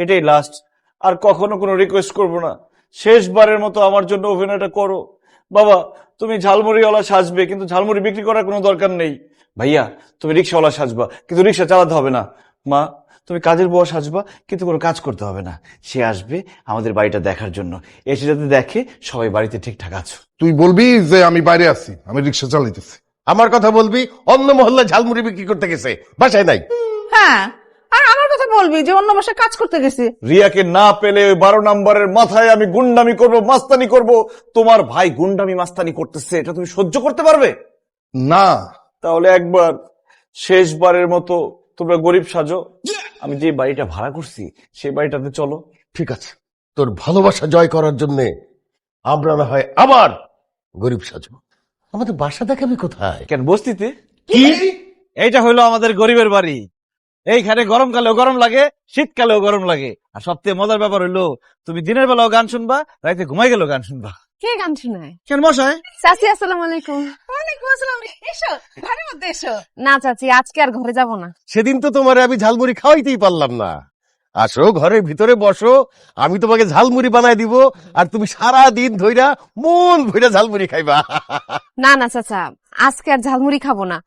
এটাই লাস্ট। আর কখনো কোনো রিকোয়েস্ট করবো না। শেষবারের মতো আমার জন্য অভিনয়টা করো। বাবা, তুমি ঝালমুড়িওয়ালা সাজবে, কিন্তু ঝালমুড়ি বিক্রি করার কোনো দরকার নেই। ভাইয়া, তুমি রিক্সাওয়ালা সাজবা, কিন্তু রিক্সা চালাতে হবে না। মা, তুমি কাজের বুয়া সাজবা, কিন্তু কোনো কাজ করতে হবে না। সে আসবে আমাদের বাড়িটা দেখার জন্য, এসে যাতে দেখে সবাই বাড়িতে ঠিকঠাক আছো। তুই বলবি যে আমি বাইরে আছি, আমি রিক্সা চালাইতেছি। আমার কথা বলবি, অন্য মহল্লায় ঝালমুড়ি বিক্রি করতে গেছে, বাসায় নাই। হ্যাঁ, আর আমার কথা বলবি যে অন্য বাসায় কাজ করতে গেছি। রিয়াকে না পেলে ওই 12 নম্বরের মাথায় আমি গুন্ডামি করব, মাস্তানি করব। তোমার ভাই গুন্ডামি মাস্তানি করতেছে, এটা তুমি সহ্য করতে পারবে? না, তাহলে একবার, শেষবারের মতো তোমরা গরিব সাজো। আমি যে বাড়িটা ভাড়া করছি সেই বাড়িটাতে চলো। ঠিক আছে, তোর ভালোবাসা জয় করার জন্য আমরা না হয় আবার গরিব সাজবো। আমাদের বাসা দেখাবি কোথায়? কেন, বস্তিতে? কি? এইটা হইলো আমাদের গরিবের বাড়ি। এইখানে গরমকালেও গরম লাগে, শীতকালেও গরম লাগে। আর সবচেয়ে মজার ব্যাপার হইলো, তুমি দিনের বেলাও গান শুনবা, রাতে ঘুমাই গেলেও গান শুনবা। কে গান শোনায়? কেন মশাই? চাচি, আসসালামু আলাইকুম। ওয়ালাইকুম আসসালাম। এসো, ঘরের মধ্যে এসো। না চাচি, আজকে আর ঘরে যাব না। সেদিন তো তোমার আমি ঝালমুড়ি খাওয়াইতেই পারলাম না। আসো, ঘরের ভিতরে বসো, আমি তোমাকে ঝালমুড়ি বানাই দিব, আর তুমি সারা দিন ধইরা মন ভইরা ঝালমুড়ি খাইবা। না না চাচা, আজকে আর ঝালমুড়ি খাবো না।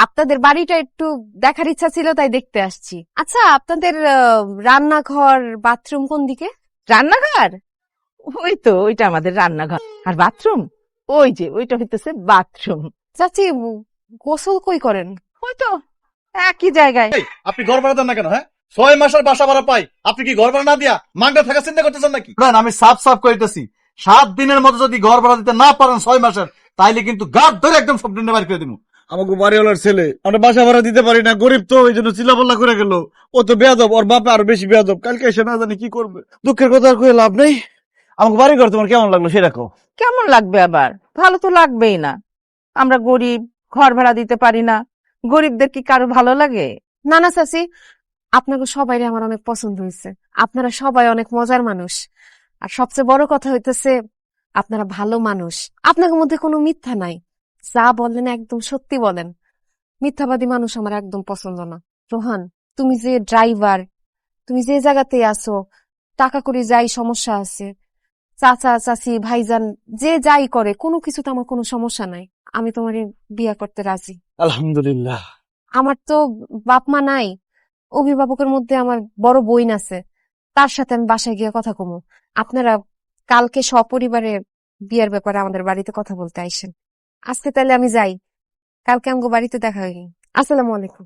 আপনাদের বাড়িটা একটু দেখার ইচ্ছা ছিল, তাই দেখতে আসছি। আচ্ছা, আপনাদের রান্নাঘর, বাথরুম কোন দিকে? রান্নাঘর? ওই তো, ওইটা আমাদের রান্নাঘর। আর বাথরুম ওই যে, ওইটা হইতেছে বাথরুম। চাচি, গোসল কই করেন? ওই তো একই জায়গায়। আপনি ঘর ভাড়া দেন না কেন? হ্যাঁ, 6 মাসের বাসা ভাড়া পাই, আপনি কি ঘর ভাড়া না দিয়া মাগনা থাকা চিন্তা করতেছেন নাকি? আমি সাফ সাফ কইতেছি, 7 দিনের মধ্যে যদি ঘর ভাড়া দিতে না পারেন 6 মাসের, তাইলে কিন্তু গাদ ধরে একদম সব দিনে বাইর করে দিব। আমাকে বাড়িওয়ালার ছেলে, আমরা বাসা ভাড়া দিতে পারি না, গরিব তো, এই জন্য চিল্লাপাল্লা করে গেল। ও তো বেয়াদব, ওর বাপে আরো বেশি বেয়াদব। কালকে এসে না জানি কি করবে। দুঃখের কথা আর কয়ে লাভ নেই। আমাকে বাড়ি ঘর তোমার কেমন লাগলো সেটা কও। কেমন লাগবে আবার? ভালো তো লাগবেই না। আমরা গরিব, ঘর ভাড়া দিতে পারি না। গরিবদের কি কারো ভালো লাগে? না না চাচি, আপনাকে সবাই আমার অনেক পছন্দ হয়েছে। আপনারা সবাই অনেক মজার মানুষ। আর সবচেয়ে বড় কথা হইতেছে, আপনারা ভালো মানুষ। আপনাদের মধ্যে কোনো মিথ্যা নাই। যা বলেন একদম সত্যি বলেন। মিথ্যাবাদী মানুষ আমার একদম পছন্দ না। রোহান, তুমি যে ড্রাইভার, তুমি যে জায়গাতে আছো, টাকা করে যাই সমস্যা আছে, চাচা চাচি ভাইজান যে যাই করে, কোনো কিছুতে আমার কোনো সমস্যা নাই। আমি তোমার বিয়ে করতে রাজি। আলহামদুলিল্লাহ। আমার তো বাপ মা নাই, অভিভাবকের মধ্যে আমার বড় বোন আছে, তার সাথে আমি বাসায় গিয়ে কথা কমু। আপনারা কালকে সপরিবারে বিয়ের ব্যাপারে আমাদের বাড়িতে কথা বলতে আইসেন। আজকে তাহলে আমি যাই, কালকে আমগো বাড়িতে দেখা হই। আসসালামু আলাইকুম।